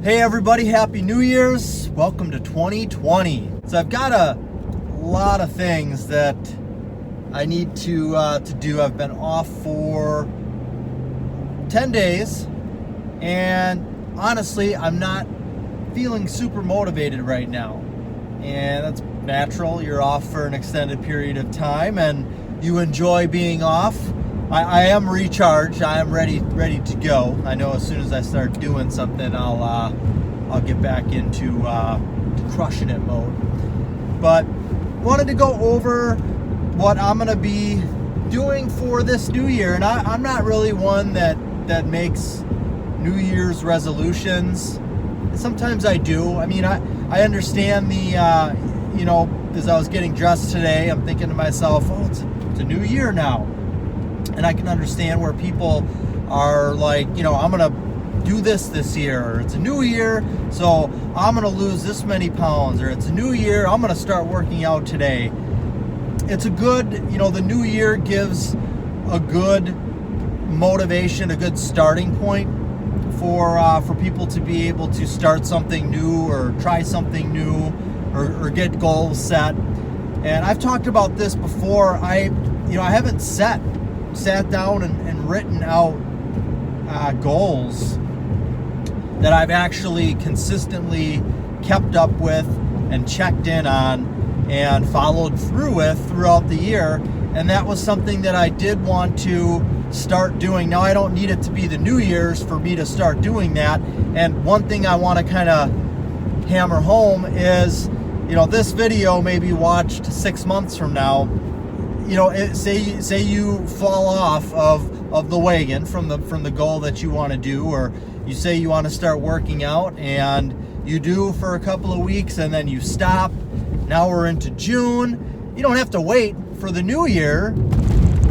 Hey everybody, Happy New Year's. Welcome to 2020. So I've got a lot of things that I need to do. I've been off for 10 days and honestly, I'm not feeling super motivated right now. And that's natural. You're off for an extended period of time and you enjoy being off. I am recharged. I am ready to go. I know as soon as I start doing something, I'll get back into crushing it mode. But wanted to go over what I'm gonna be doing for this new year, and I'm not really one that makes New Year's resolutions. Sometimes I do. I mean, I understand the as I was getting dressed today, I'm thinking to myself, oh, it's a new year now. And I can understand where people are like, I'm going to do this year, or it's a new year, so I'm going to lose this many pounds, or it's a new year, I'm going to start working out today. It's a good, the new year gives a good motivation, a good starting point for people to be able to start something new or try something new or get goals set. And I've talked about this before. I haven't sat down and written out goals that I've actually consistently kept up with and checked in on and followed through with throughout the year. And that was something that I did want to start doing. Now, I don't need it to be the New Year's for me to start doing that. And one thing I want to kind of hammer home is, this video may be watched 6 months from now. Say you fall off of the wagon from the goal that you want to do, or you say you want to start working out and you do for a couple of weeks and then you stop. Now we're into June. You don't have to wait for the new year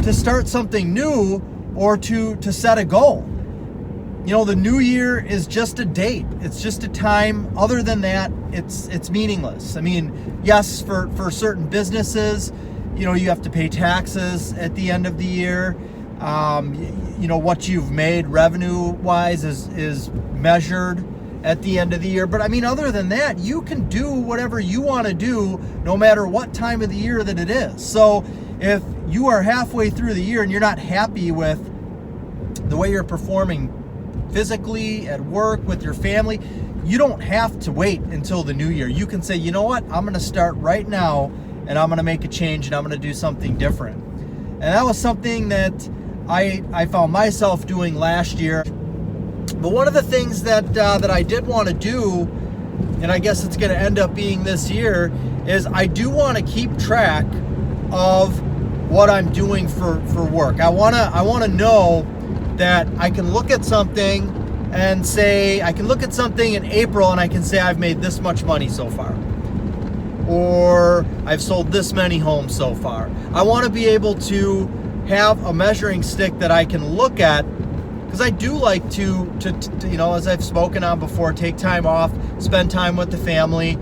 to start something new or to set a goal. The new year is just a date. It's just a time. Other than that, it's meaningless. I mean, yes, for certain businesses, you have to pay taxes at the end of the year. What you've made revenue-wise is measured at the end of the year. But I mean, other than that, you can do whatever you want to do no matter what time of the year that it is. So if you are halfway through the year and you're not happy with the way you're performing physically, at work, with your family, you don't have to wait until the new year. You can say, you know what, I'm going to start right now and I'm going to make a change and I'm going to do something different. And that was something that I found myself doing last year. But one of the things that I did want to do, and I guess it's going to end up being this year, is I do want to keep track of what I'm doing for work. I want to know that I can look at something and say, I can look at something in April and I can say I've made this much money so far, or I've sold this many homes so far. I want to be able to have a measuring stick that I can look at, because I do like to as I've spoken on before, take time off, spend time with the family,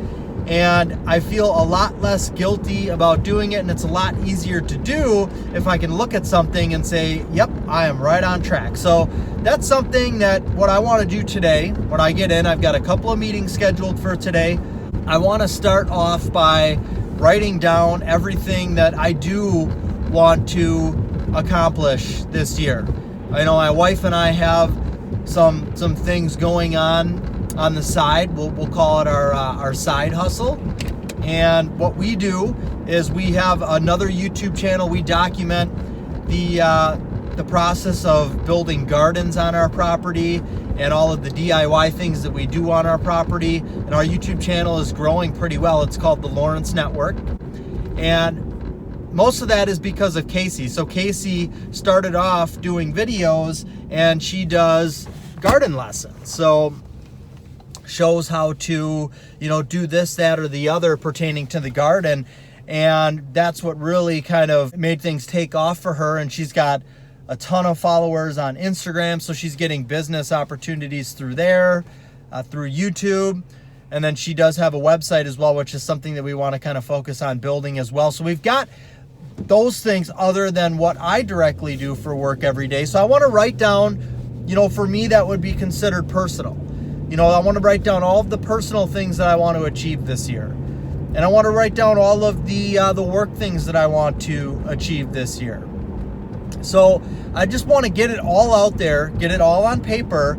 and I feel a lot less guilty about doing it, and it's a lot easier to do if I can look at something and say, yep, I am right on track. So that's something that what I want to do today when I get in. I've got a couple of meetings scheduled for today. I want to start off by writing down everything that I do want to accomplish this year. I know my wife and I have some things going on the side. We'll call it our side hustle. And what we do is we have another YouTube channel. We document the process of building gardens on our property and all of the DIY things that we do on our property. And our YouTube channel is growing pretty well. It's called the Lawrence Network. And most of that is because of Casey. So Casey started off doing videos and she does garden lessons. So shows how to, do this, that, or the other pertaining to the garden. And that's what really kind of made things take off for her. And she's got a ton of followers on Instagram. So she's getting business opportunities through there, through YouTube. And then she does have a website as well, which is something that we want to kind of focus on building as well. So we've got those things other than what I directly do for work every day. So I want to write down, for me, that would be considered personal. I want to write down all of the personal things that I want to achieve this year. And I want to write down all of the work things that I want to achieve this year. So I just want to get it all out there, get it all on paper,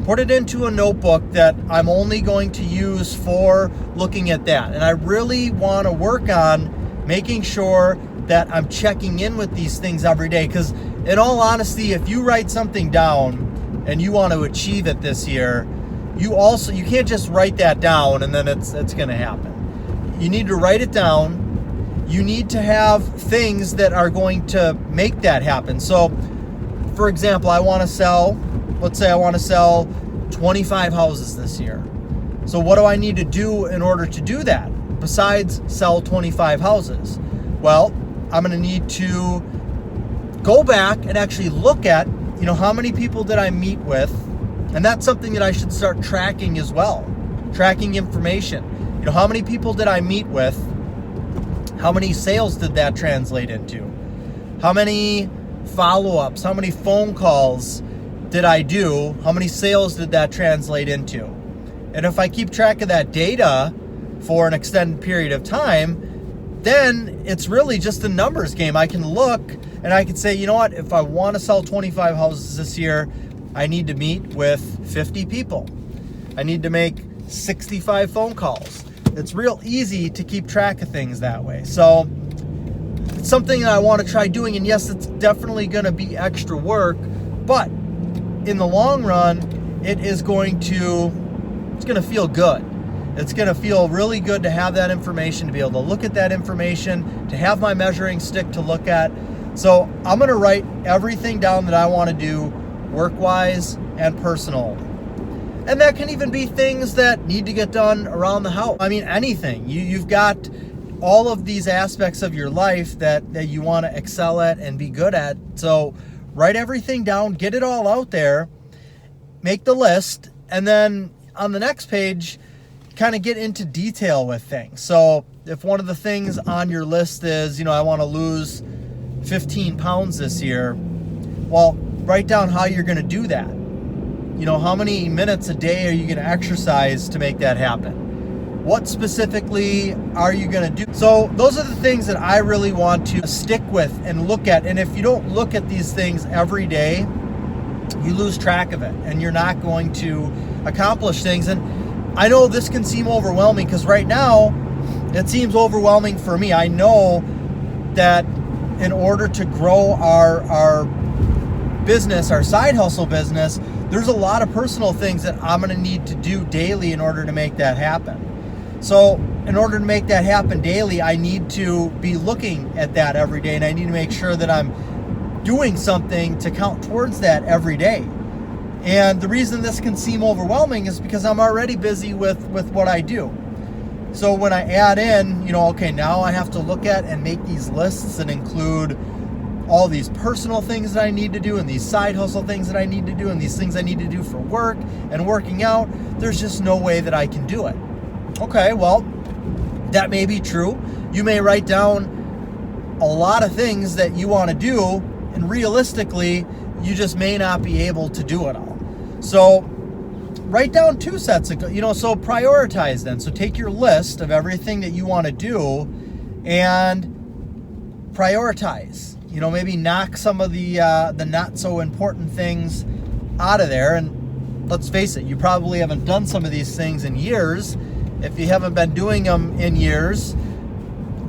put it into a notebook that I'm only going to use for looking at that. And I really want to work on making sure that I'm checking in with these things every day. Because in all honesty, if you write something down and you want to achieve it this year, you can't just write that down and then it's going to happen. You need to write it down. You need to have things that are going to make that happen. So, for example, let's say I want to sell 25 houses this year. So what do I need to do in order to do that besides sell 25 houses? Well, I'm going to need to go back and actually look at, how many people did I meet with? And that's something that I should start tracking as well. Tracking information. How many people did I meet with? How many sales did that translate into? How many follow-ups? How many phone calls did I do? How many sales did that translate into? And if I keep track of that data for an extended period of time, then it's really just a numbers game. I can look and I can say, you know what, if I want to sell 25 houses this year, I need to meet with 50 people. I need to make 65 phone calls. It's real easy to keep track of things that way. So it's something that I want to try doing. And yes, it's definitely going to be extra work, but in the long run, it's going to feel good. It's going to feel really good to have that information, to be able to look at that information, to have my measuring stick to look at. So I'm going to write everything down that I want to do, work-wise and personal. And that can even be things that need to get done around the house. I mean, anything. You've got all of these aspects of your life that you want to excel at and be good at. So write everything down, get it all out there, make the list, and then on the next page, kind of get into detail with things. So if one of the things on your list is, I want to lose 15 pounds this year, well, write down how you're going to do that. How many minutes a day are you going to exercise to make that happen? What specifically are you going to do? So those are the things that I really want to stick with and look at. And if you don't look at these things every day, you lose track of it and you're not going to accomplish things. And I know this can seem overwhelming because right now it seems overwhelming for me. I know that in order to grow our business, our side hustle business, there's a lot of personal things that I'm going to need to do daily in order to make that happen. So in order to make that happen daily, I need to be looking at that every day, and I need to make sure that I'm doing something to count towards that every day. And the reason this can seem overwhelming is because I'm already busy with what I do. So when I add in, okay, now I have to look at and make these lists and include all these personal things that I need to do and these side hustle things that I need to do and these things I need to do for work and working out, there's just no way that I can do it. Okay, well, that may be true. You may write down a lot of things that you want to do, and realistically, you just may not be able to do it all. So write down 2 sets of, so prioritize then. So take your list of everything that you want to do and prioritize. Maybe knock some of the not so important things out of there. And let's face it, you probably haven't done some of these things in years. If you haven't been doing them in years,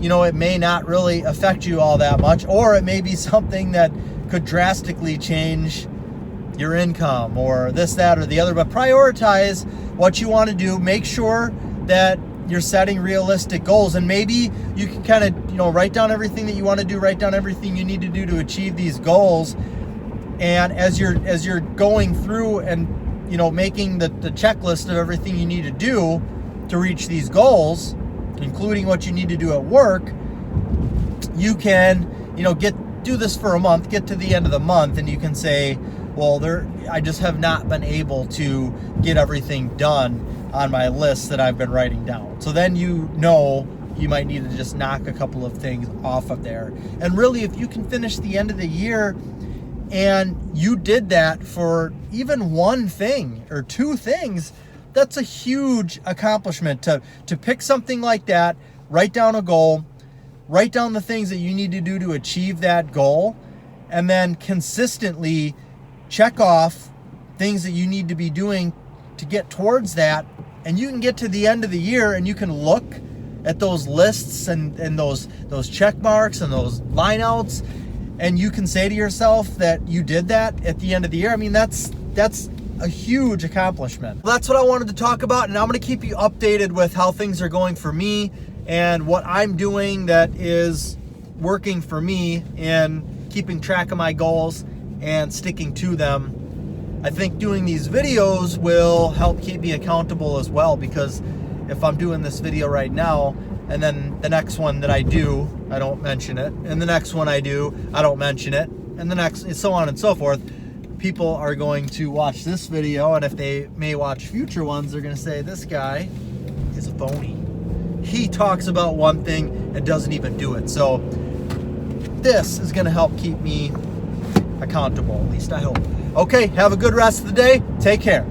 it may not really affect you all that much, or it may be something that could drastically change your income or this, that, or the other. But prioritize what you want to do. Make sure that you're setting realistic goals, and maybe you can kind of write down everything that you want to do, write down everything you need to do to achieve these goals. And as you're going through and making the checklist of everything you need to do to reach these goals, including what you need to do at work, you can do this for a month, get to the end of the month, and you can say, well, I just have not been able to get everything done on my list that I've been writing down. So then you might need to just knock a couple of things off of there. And really, if you can finish the end of the year and you did that for even one thing or two things, that's a huge accomplishment. To pick something like that, write down a goal, write down the things that you need to do to achieve that goal, and then consistently check off things that you need to be doing to get towards that. And you can get to the end of the year and you can look at those lists and those check marks and those line outs, and you can say to yourself that you did that at the end of the year. I mean, that's a huge accomplishment. That's what I wanted to talk about, and I'm going to keep you updated with how things are going for me and what I'm doing that is working for me in keeping track of my goals and sticking to them. I think doing these videos will help keep me accountable as well, because if I'm doing this video right now and then the next one that I do, I don't mention it, and the next one I do, I don't mention it, and the next, and so on and so forth, people are going to watch this video, and if they may watch future ones, they're going to say, this guy is a phony. He talks about one thing and doesn't even do it. So this is going to help keep me accountable, at least I hope. Okay, have a good rest of the day. Take care.